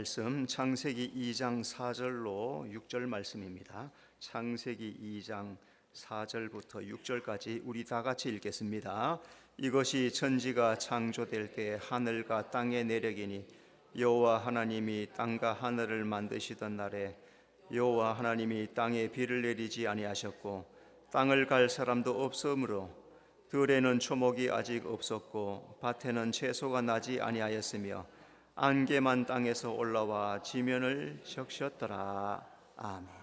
말씀 창세기 2장 4절로 6절 말씀입니다. 창세기 2장 4절부터 6절까지 우리 다 같이 읽겠습니다. 이것이 천지가 창조될 때 하늘과 땅의 내력이니 여호와 하나님이 땅과 하늘을 만드시던 날에 여호와 하나님이 땅에 비를 내리지 아니하셨고 땅을 갈 사람도 없으므로 들에는 초목이 아직 없었고 밭에는 채소가 나지 아니하였으며 안개만 땅에서 올라와 지면을 적셨더라. 아멘.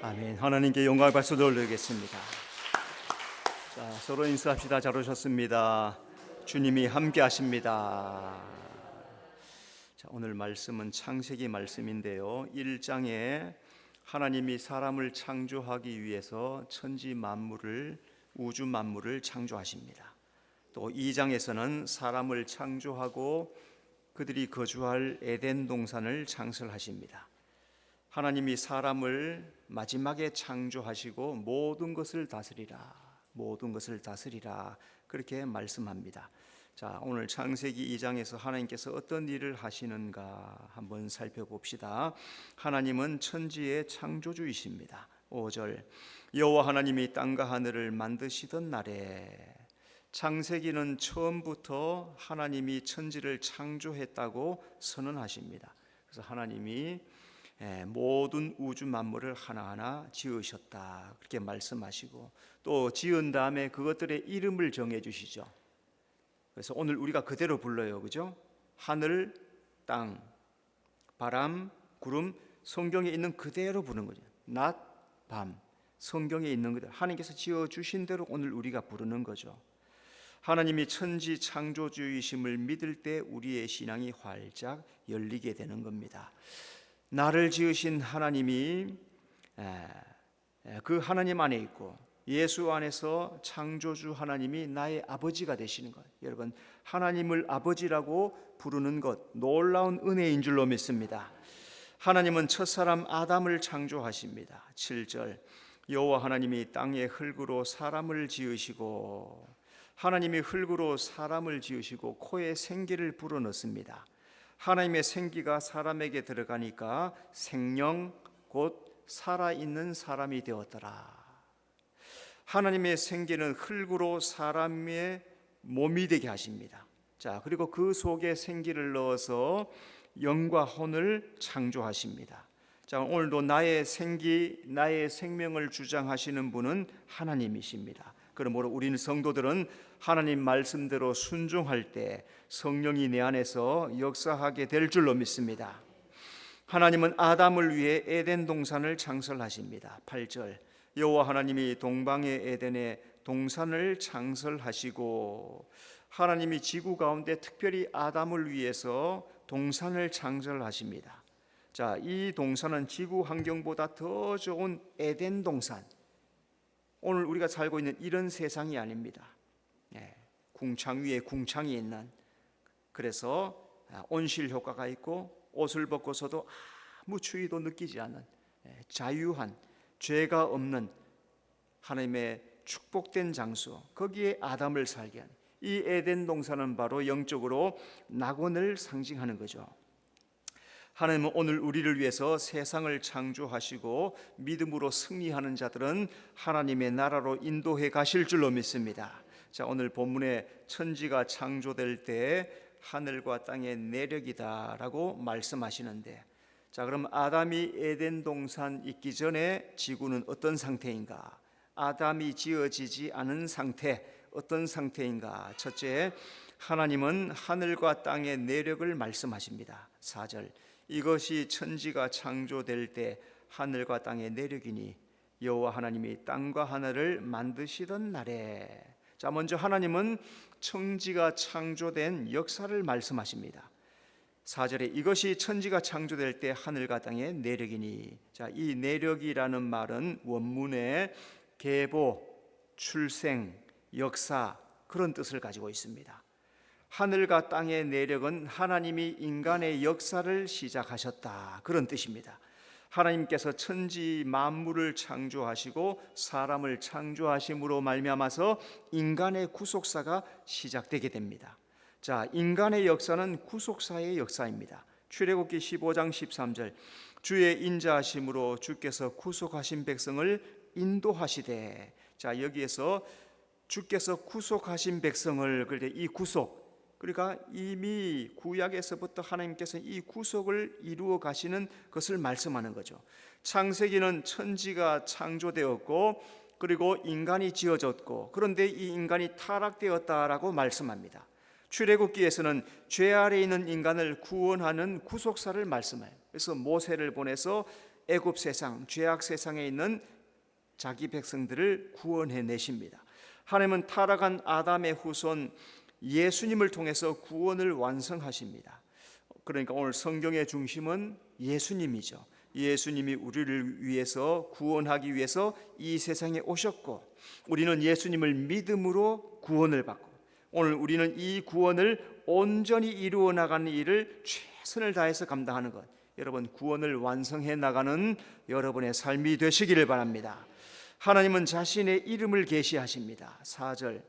아멘. 하나님께 영광의 박수 올리겠습니다. 자, 서로 인사합시다. 잘 오셨습니다. 주님이 함께 하십니다. 자, 오늘 말씀은 창세기 말씀인데요. 1장에 하나님이 사람을 창조하기 위해서 천지 만물을, 우주 만물을 창조하십니다. 또 2장에서는 사람을 창조하고 그들이 거주할 에덴 동산을 창설하십니다. 하나님이 사람을 마지막에 창조하시고 모든 것을 다스리라, 모든 것을 다스리라 그렇게 말씀합니다. 자, 오늘 창세기 2장에서 하나님께서 어떤 일을 하시는가 한번 살펴봅시다. 하나님은 천지의 창조주이십니다. 5절 여호와 하나님이 땅과 하늘을 만드시던 날에, 창세기는 처음부터 하나님이 천지를 창조했다고 선언하십니다. 그래서 하나님이 모든 우주 만물을 하나하나 지으셨다 그렇게 말씀하시고, 또 지은 다음에 그것들의 이름을 정해 주시죠. 그래서 오늘 우리가 그대로 불러요, 그죠? 하늘, 땅, 바람, 구름, 성경에 있는 그대로 부르는 거죠. 낮, 밤, 성경에 있는 그대로 하나님께서 지어 주신 대로 오늘 우리가 부르는 거죠. 하나님이 천지 창조주이심을 믿을 때 우리의 신앙이 활짝 열리게 되는 겁니다. 나를 지으신 하나님이 그 하나님 안에 있고 예수 안에서 창조주 하나님이 나의 아버지가 되시는 것, 여러분 하나님을 아버지라고 부르는 것 놀라운 은혜인 줄로 믿습니다. 하나님은 첫사람 아담을 창조하십니다. 7절 여호와 하나님이 땅의 흙으로 사람을 지으시고, 하나님이 흙으로 사람을 지으시고 코에 생기를 불어넣습니다. 하나님의 생기가 사람에게 들어가니까 생명 곧 살아있는 사람이 되었더라. 하나님의 생기는 흙으로 사람의 몸이 되게 하십니다. 자, 그리고 그 속에 생기를 넣어서 영과 혼을 창조하십니다. 자, 오늘도 나의 생기, 나의 생명을 주장하시는 분은 하나님이십니다. 그러므로 우리는 성도들은 하나님 말씀대로 순종할 때 성령이 내 안에서 역사하게 될 줄로 믿습니다. 하나님은 아담을 위해 에덴 동산을 창설하십니다. 8절 여호와 하나님이 동방의 에덴에 동산을 창설하시고, 하나님이 지구 가운데 특별히 아담을 위해서 동산을 창설하십니다. 자, 이 동산은 지구 환경보다 더 좋은 에덴 동산, 오늘 우리가 살고 있는 이런 세상이 아닙니다. 궁창 위에 궁창이 있는, 그래서 온실 효과가 있고 옷을 벗고서도 아무 추위도 느끼지 않는 자유한, 죄가 없는 하나님의 축복된 장소, 거기에 아담을 살게 한 이 에덴 동산은 바로 영적으로 낙원을 상징하는 거죠. 하나님은 오늘 우리를 위해서 세상을 창조하시고 믿음으로 승리하는 자들은 하나님의 나라로 인도해 가실 줄로 믿습니다. 자, 오늘 본문에 천지가 창조될 때 하늘과 땅의 내력이다라고 말씀하시는데, 자, 그럼 아담이 에덴 동산 있기 전에 지구는 어떤 상태인가? 아담이 지어지지 않은 상태, 어떤 상태인가? 첫째, 하나님은 하늘과 땅의 내력을 말씀하십니다. 4절 이것이 천지가 창조될 때 하늘과 땅의 내력이니 여호와 하나님이 땅과 하늘을 만드시던 날에. 자, 먼저 하나님은 천지가 창조된 역사를 말씀하십니다. 4절에 이것이 천지가 창조될 때 하늘과 땅의 내력이니. 자, 이 내력이라는 말은 원문에 계보, 출생, 역사 그런 뜻을 가지고 있습니다. 하늘과 땅의 내력은 하나님이 인간의 역사를 시작하셨다 그런 뜻입니다. 하나님께서 천지 만물을 창조하시고 사람을 창조하심으로 말미암아서 인간의 구속사가 시작되게 됩니다. 자, 인간의 역사는 구속사의 역사입니다. 출애굽기 15장 13절 주의 인자하심으로 주께서 구속하신 백성을 인도하시되. 자, 여기에서 주께서 구속하신 백성을, 그럴 때 이 구속, 그러니까 이미 구약에서부터 하나님께서 이 구속을 이루어 가시는 것을 말씀하는 거죠. 창세기는 천지가 창조되었고 그리고 인간이 지어졌고, 그런데 이 인간이 타락되었다라고 말씀합니다. 출애굽기에서는 죄 아래 있는 인간을 구원하는 구속사를 말씀해요. 그래서 모세를 보내서 애굽 세상, 죄악 세상에 있는 자기 백성들을 구원해 내십니다. 하나님은 타락한 아담의 후손 예수님을 통해서 구원을 완성하십니다. 그러니까 오늘 성경의 중심은 예수님이죠. 예수님이 우리를 위해서 구원하기 위해서 이 세상에 오셨고, 우리는 예수님을 믿음으로 구원을 받고, 오늘 우리는 이 구원을 온전히 이루어 나가는 일을 최선을 다해서 감당하는 것, 여러분 구원을 완성해 나가는 여러분의 삶이 되시기를 바랍니다. 하나님은 자신의 이름을 계시하십니다. 4절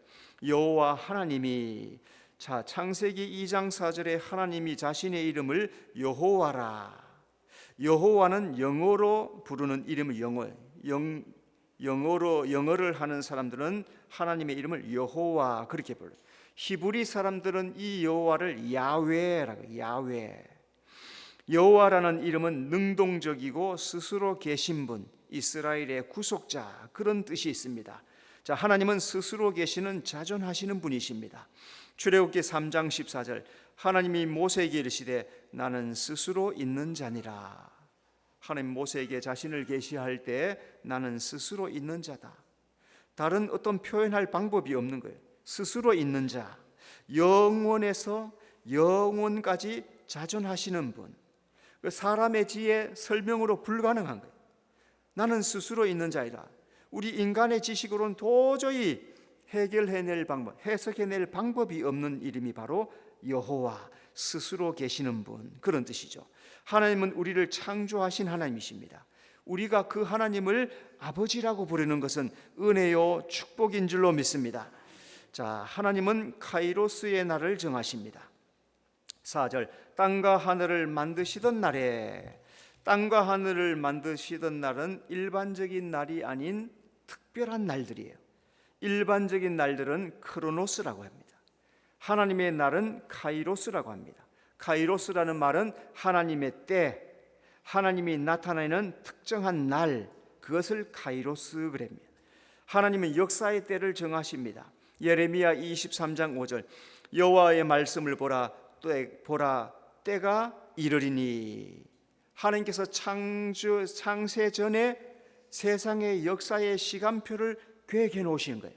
여호와 하나님이. 자, 창세기 2장 4절에 하나님이 자신의 이름을 여호와라. 여호와는 영어로 부르는 이름을 영어를 하는 사람들은 하나님의 이름을 여호와 그렇게 불러요. 히브리 사람들은 이 여호와를 야훼라고, 야훼. 여호와라는 이름은 능동적이고 스스로 계신 분, 이스라엘의 구속자, 그런 뜻이 있습니다. 자, 하나님은 스스로 계시는 자존하시는 분이십니다. 출애굽기 3장 14절, 하나님이 모세에게 이르시되 나는 스스로 있는 자니라. 하나님 모세에게 자신을 계시할 때 나는 스스로 있는 자다. 다른 어떤 표현할 방법이 없는 거예요. 스스로 있는 자, 영원에서 영원까지 자존하시는 분, 그 사람의 지혜 설명으로 불가능한 거예요. 나는 스스로 있는 자이라. 우리 인간의 지식으로는 도저히 해결해낼 방법, 해석해낼 방법이 없는 이름이 바로 여호와, 스스로 계시는 분, 그런 뜻이죠. 하나님은 우리를 창조하신 하나님이십니다. 우리가 그 하나님을 아버지라고 부르는 것은 은혜요 축복인 줄로 믿습니다. 자, 하나님은 카이로스의 날을 정하십니다. 4절, 땅과 하늘을 만드시던 날에, 땅과 하늘을 만드시던 날은 일반적인 날이 아닌 특별한 날들이에요. 일반적인 날들은 크로노스라고 합니다. 하나님의 날은 카이로스라고 합니다. 카이로스라는 말은 하나님의 때, 하나님이 나타내는 특정한 날, 그것을 카이로스 그럽니다. 하나님은 역사의 때를 정하십니다. 예레미야 23장 5절, 여호와의 말씀을 보라 때가 이르리니. 하나님께서 창세 전에 세상의 역사의 시간표를 계획해 놓으신 거예요.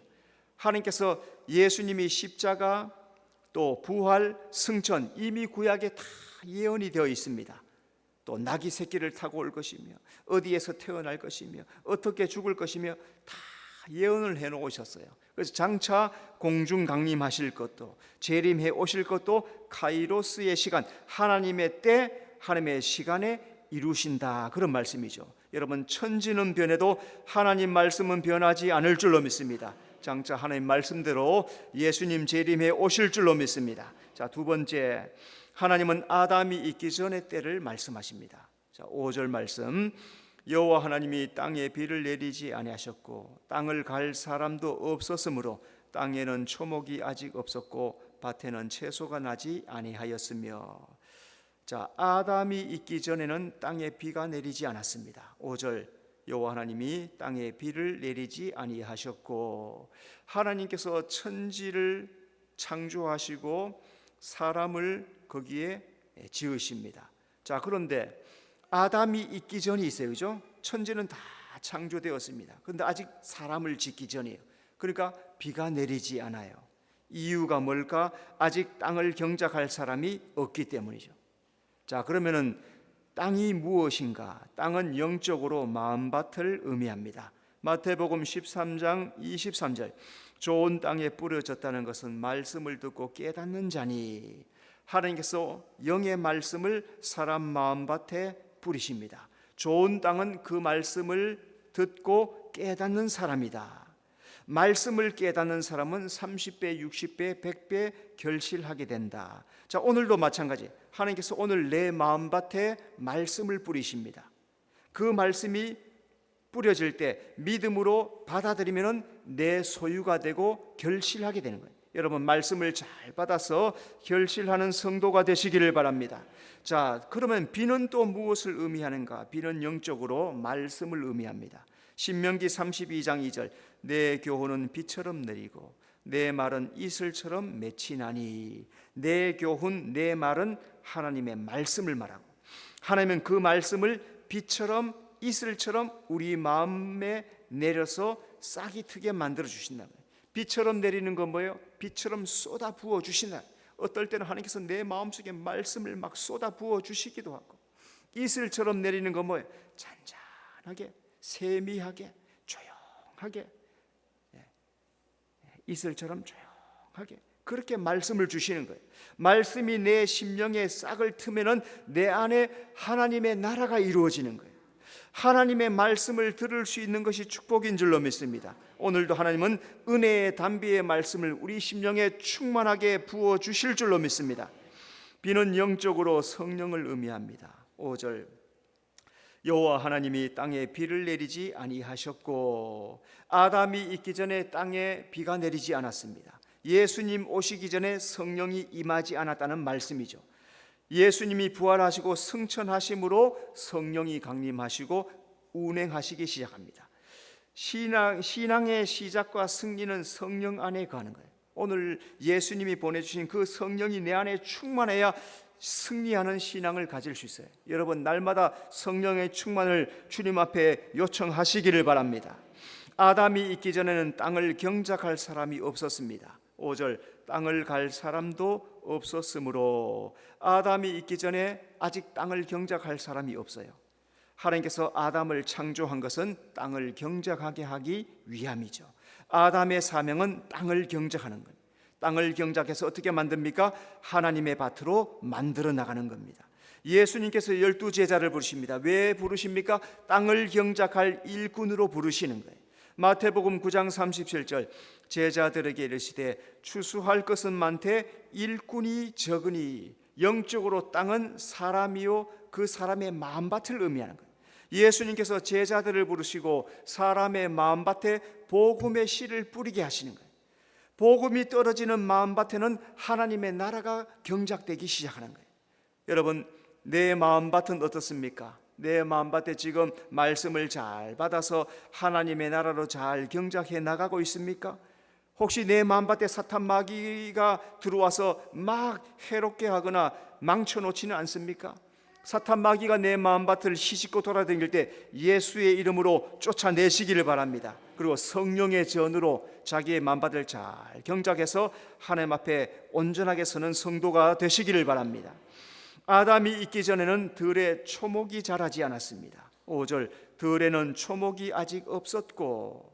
하나님께서 예수님이 십자가, 또 부활, 승천, 이미 구약에 다 예언이 되어 있습니다. 또 낙이 새끼를 타고 올 것이며 어디에서 태어날 것이며 어떻게 죽을 것이며 다 예언을 해 놓으셨어요. 그래서 장차 공중 강림하실 것도, 재림해 오실 것도 카이로스의 시간, 하나님의 때, 하나님의 시간에 이루신다, 그런 말씀이죠. 여러분, 천지는 변해도 하나님 말씀은 변하지 않을 줄로 믿습니다. 장차 하나님 말씀대로 예수님 재림해 오실 줄로 믿습니다. 자, 두 번째, 하나님은 아담이 있기 전의 때를 말씀하십니다. 자, 5절 말씀, 여호와 하나님이 땅에 비를 내리지 아니하셨고 땅을 갈 사람도 없었으므로 땅에는 초목이 아직 없었고 밭에는 채소가 나지 아니하였으며. 자, 아담이 있기 전에는 땅에 비가 내리지 않았습니다. 5절, 여호와 하나님이 땅에 비를 내리지 아니하셨고, 하나님께서 천지를 창조하시고 사람을 거기에 지으십니다. 자, 그런데 아담이 있기 전이 있어요, 그죠? 천지는 다 창조되었습니다. 그런데 아직 사람을 짓기 전이에요. 그러니까 비가 내리지 않아요. 이유가 뭘까? 아직 땅을 경작할 사람이 없기 때문이죠. 자, 그러면은 땅이 무엇인가? 땅은 영적으로 마음밭을 의미합니다. 마태복음 13장 23절, 좋은 땅에 뿌려졌다는 것은 말씀을 듣고 깨닫는 자니. 하나님께서 영의 말씀을 사람 마음밭에 뿌리십니다. 좋은 땅은 그 말씀을 듣고 깨닫는 사람이다. 말씀을 깨닫는 사람은 30배, 60배, 100배 결실하게 된다. 자, 오늘도 마찬가지. 하나님께서 오늘 내 마음밭에 말씀을 뿌리십니다. 그 말씀이 뿌려질 때 믿음으로 받아들이면 내 소유가 되고 결실하게 되는 거예요. 여러분, 말씀을 잘 받아서 결실하는 성도가 되시기를 바랍니다. 자, 그러면 비는 또 무엇을 의미하는가? 비는 영적으로 말씀을 의미합니다. 신명기 32장 2절, 내 교훈은 비처럼 내리고 내 말은 이슬처럼 맺히나니. 내 교훈, 내 말은 하나님의 말씀을 말하고, 하나님은 그 말씀을 비처럼 이슬처럼 우리 마음에 내려서 싹이 트게 만들어 주신다. 비처럼 내리는 건 뭐예요? 비처럼 쏟아 부어 주신다. 어떨 때는 하나님께서 내 마음속에 말씀을 막 쏟아 부어 주시기도 하고, 이슬처럼 내리는 건 뭐예요? 잔잔하게, 세미하게, 조용하게, 이슬처럼 조용하게 그렇게 말씀을 주시는 거예요. 말씀이 내 심령에 싹을 트면은 내 안에 하나님의 나라가 이루어지는 거예요. 하나님의 말씀을 들을 수 있는 것이 축복인 줄로 믿습니다. 오늘도 하나님은 은혜의 담비의 말씀을 우리 심령에 충만하게 부어 주실 줄로 믿습니다. 비는 영적으로 성령을 의미합니다. 5절, 여호와 하나님이 땅에 비를 내리지 아니하셨고, 아담이 있기 전에 땅에 비가 내리지 않았습니다. 예수님 오시기 전에 성령이 임하지 않았다는 말씀이죠. 예수님이 부활하시고 승천하심으로 성령이 강림하시고 운행하시기 시작합니다. 신앙의 시작과 승리는 성령 안에 가는 거예요. 오늘 예수님이 보내주신 그 성령이 내 안에 충만해야 승리하는 신앙을 가질 수 있어요. 여러분, 날마다 성령의 충만을 주님 앞에 요청하시기를 바랍니다. 아담이 있기 전에는 땅을 경작할 사람이 없었습니다. 5절, 땅을 갈 사람도 없었으므로. 아담이 있기 전에 아직 땅을 경작할 사람이 없어요. 하나님께서 아담을 창조한 것은 땅을 경작하게 하기 위함이죠. 아담의 사명은 땅을 경작하는 겁니다. 땅을 경작해서 어떻게 만듭니까? 하나님의 밭으로 만들어 나가는 겁니다. 예수님께서 12제자를 부르십니다. 왜 부르십니까? 땅을 경작할 일꾼으로 부르시는 거예요. 마태복음 9장 37절, 제자들에게 이르시되 추수할 것은 많되 일꾼이 적으니. 영적으로 땅은 사람이요 그 사람의 마음밭을 의미하는 거예요. 예수님께서 제자들을 부르시고 사람의 마음밭에 복음의 씨를 뿌리게 하시는 거예요. 복음이 떨어지는 마음밭에는 하나님의 나라가 경작되기 시작하는 거예요. 여러분, 내 마음밭은 어떻습니까? 내 마음밭에 지금 말씀을 잘 받아서 하나님의 나라로 잘 경작해 나가고 있습니까? 혹시 내 마음밭에 사탄 마귀가 들어와서 막 해롭게 하거나 망쳐놓지는 않습니까? 사탄 마귀가 내 마음밭을 휘짓고 돌아다닐 때 예수의 이름으로 쫓아내시기를 바랍니다. 그리고 성령의 전으로 자기의 마음밭을 잘 경작해서 하나님 앞에 온전하게 서는 성도가 되시기를 바랍니다. 아담이 있기 전에는 들에 초목이 자라지 않았습니다. 5절, 들에는 초목이 아직 없었고.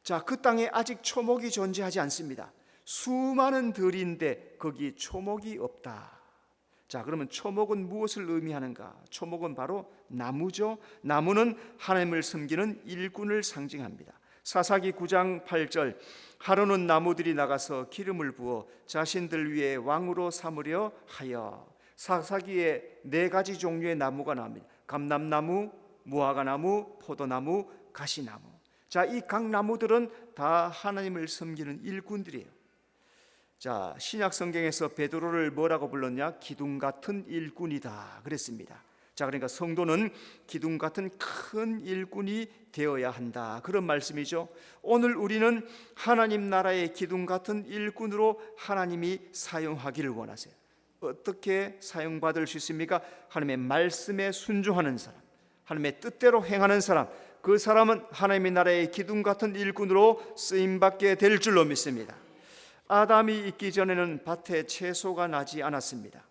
자, 그 땅에 아직 초목이 존재하지 않습니다. 수많은 들인데 거기 초목이 없다. 자, 그러면 초목은 무엇을 의미하는가? 초목은 바로 나무죠. 나무는 하나님을 섬기는 일꾼을 상징합니다. 사사기 9장 8절, 하루는 나무들이 나가서 기름을 부어 자신들 위에 왕으로 삼으려 하여. 사사기에 4가지 종류의 나무가 나옵니다. 감람나무, 무화과나무, 포도나무, 가시나무. 자, 이 각 나무들은 다 하나님을 섬기는 일꾼들이에요. 자, 신약 성경에서 베드로를 뭐라고 불렀냐? 기둥 같은 일꾼이다 그랬습니다. 자, 그러니까 성도는 기둥 같은 큰 일꾼이 되어야 한다, 그런 말씀이죠. 오늘 우리는 하나님 나라의 기둥 같은 일꾼으로 하나님이 사용하기를 원하세요. 어떻게 사용받을 수 있습니까? 하나님의 말씀에 순종하는 사람, 하나님의 뜻대로 행하는 사람, 그 사람은 하나님의 나라의 기둥 같은 일꾼으로 쓰임받게 될 줄로 믿습니다. 아담이 있기 전에는 밭에 채소가 나지 않았습니다.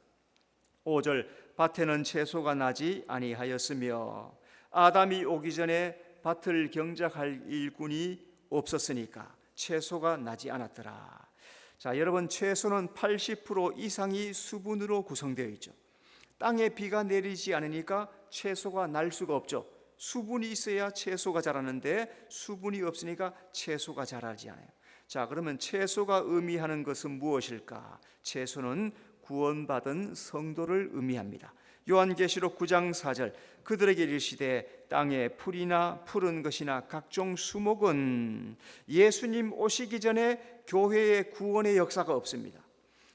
5절, 밭에는 채소가 나지 아니하였으며. 아담이 오기 전에 밭을 경작할 일꾼이 없었으니까 채소가 나지 않았더라. 자, 여러분, 채소는 80% 이상이 수분으로 구성되어 있죠. 땅에 비가 내리지 않으니까 채소가 날 수가 없죠. 수분이 있어야 채소가 자라는데 수분이 없으니까 채소가 자라지 않아요. 자, 그러면 채소가 의미하는 것은 무엇일까? 채소는 구원받은 성도를 의미합니다. 요한계시록 9장 4절, 그들에게 이르시되 땅에 풀이나 푸른 것이나 각종 수목은. 예수님 오시기 전에 교회의 구원의 역사가 없습니다.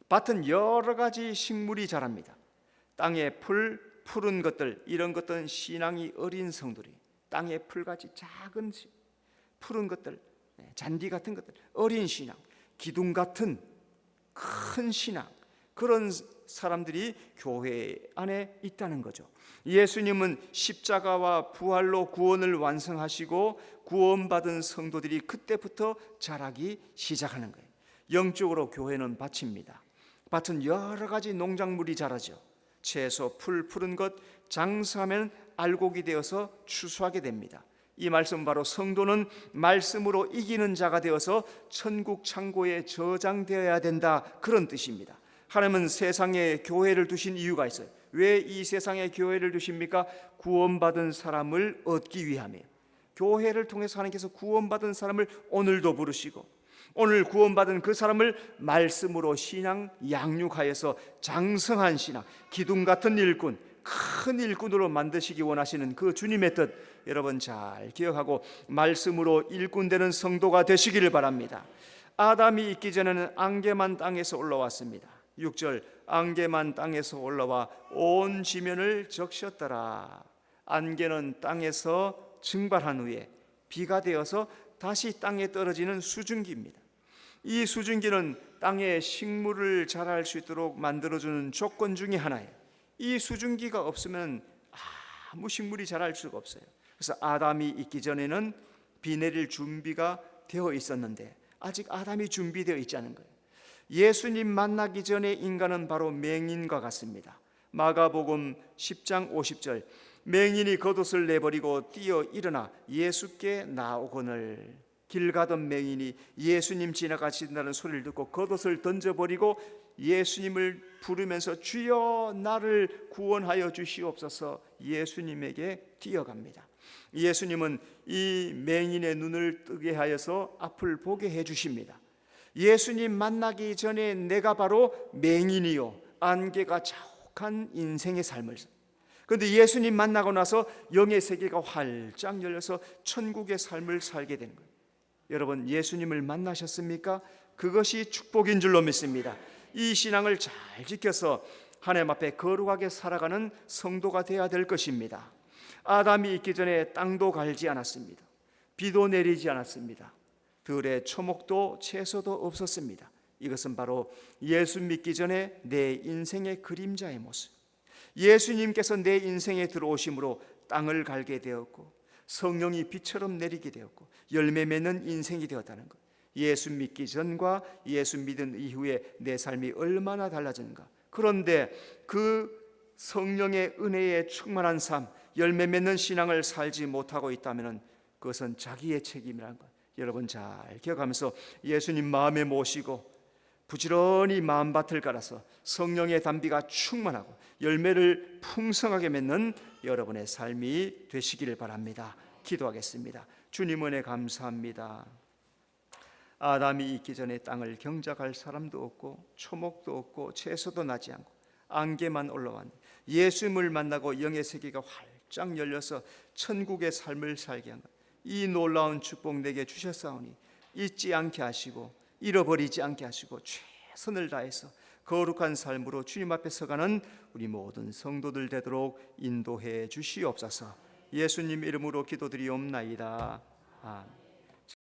밭은 여러 가지 식물이 자랍니다. 땅에 푸른 것들, 이런 것들은 신앙이 어린 성도리, 땅에 풀같이 작은 푸른 것들, 잔디 같은 것들, 어린 신앙, 기둥 같은 큰 신앙, 그런 사람들이 교회 안에 있다는 거죠. 예수님은 십자가와 부활로 구원을 완성하시고 구원받은 성도들이 그때부터 자라기 시작하는 거예요. 영적으로 교회는 밭입니다. 밭은 여러 가지 농작물이 자라죠. 채소, 풀, 푸른 것, 장수하면 알곡이 되어서 추수하게 됩니다. 이 말씀 바로 성도는 말씀으로 이기는 자가 되어서 천국 창고에 저장되어야 된다, 그런 뜻입니다. 하나님은 세상에 교회를 두신 이유가 있어요. 왜 이 세상에 교회를 두십니까? 구원받은 사람을 얻기 위함이에요. 교회를 통해서 하나님께서 구원받은 사람을 오늘도 부르시고, 오늘 구원받은 그 사람을 말씀으로 신앙 양육하여서 장성한 신앙, 기둥 같은 일꾼, 큰 일꾼으로 만드시기 원하시는 그 주님의 뜻, 여러분 잘 기억하고 말씀으로 일꾼 되는 성도가 되시기를 바랍니다. 아담이 있기 전에는 안개만 땅에서 올라왔습니다. 6절 안개만 땅에서 올라와 온 지면을 적셨더라. 안개는 땅에서 증발한 후에 비가 되어서 다시 땅에 떨어지는 수증기입니다. 이 수증기는 땅에 식물을 자랄 수 있도록 만들어주는 조건 중에 하나예요. 이 수증기가 없으면 아무 식물이 자랄 수가 없어요. 그래서 아담이 있기 전에는 비 내릴 준비가 되어 있었는데 아직 아담이 준비되어 있지 않은 거예요. 예수님 만나기 전에 인간은 바로 맹인과 같습니다. 마가복음 10장 50절 맹인이 겉옷을 내버리고 뛰어 일어나 예수께 나오거늘. 길 가던 맹인이 예수님 지나가신다는 소리를 듣고 겉옷을 던져버리고 예수님을 부르면서 주여 나를 구원하여 주시옵소서 예수님에게 뛰어갑니다. 예수님은 이 맹인의 눈을 뜨게 하여서 앞을 보게 해주십니다. 예수님 만나기 전에 내가 바로 맹인이요 안개가 자욱한 인생의 삶을 살. 그런데 예수님 만나고 나서 영의 세계가 활짝 열려서 천국의 삶을 살게 되는 거예요. 여러분 예수님을 만나셨습니까? 그것이 축복인 줄로 믿습니다. 이 신앙을 잘 지켜서 하나님 앞에 거룩하게 살아가는 성도가 되어야 될 것입니다. 아담이 있기 전에 땅도 갈지 않았습니다. 비도 내리지 않았습니다. 들에 초목도 채소도 없었습니다. 이것은 바로 예수 믿기 전에 내 인생의 그림자의 모습. 예수님께서 내 인생에 들어오심으로 땅을 갈게 되었고 성령이 비처럼 내리게 되었고 열매 맺는 인생이 되었다는 것. 예수 믿기 전과 예수 믿은 이후에 내 삶이 얼마나 달라졌는가. 그런데 그 성령의 은혜에 충만한 삶, 열매 맺는 신앙을 살지 못하고 있다면 그것은 자기의 책임이라는 것. 여러분 잘 기억하면서 예수님 마음에 모시고 부지런히 마음밭을 갈아서 성령의 담비가 충만하고 열매를 풍성하게 맺는 여러분의 삶이 되시기를 바랍니다. 기도하겠습니다. 주님 은혜 감사합니다. 아담이 있기 전에 땅을 경작할 사람도 없고 초목도 없고 채소도 나지 않고 안개만 올라왔는데 예수님을 만나고 영의 세계가 활짝 열려서 천국의 삶을 살게 한 것. 이 놀라운 축복 내게 주셨사오니 잊지 않게 하시고 잃어버리지 않게 하시고 최선을 다해서 거룩한 삶으로 주님 앞에 서가는 우리 모든 성도들 되도록 인도해 주시옵소서. 예수님 이름으로 기도드리옵나이다. 아멘.